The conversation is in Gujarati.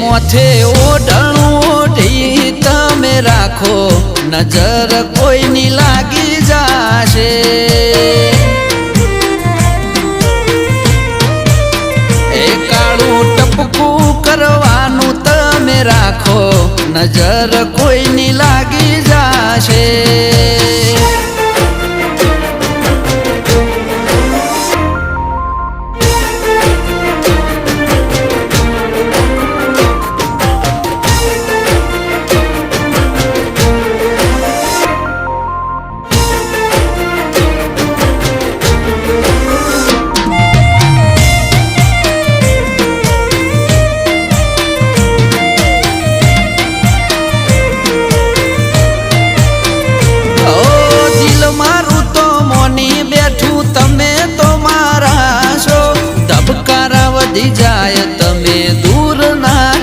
મોથે ઓઢણું ઓઢી તમે રાખો નજર કોઈની લાગી જાશે એ કાળું ટપકું કરવાનું તમે રાખો નજર કોઈની લાગી જાશે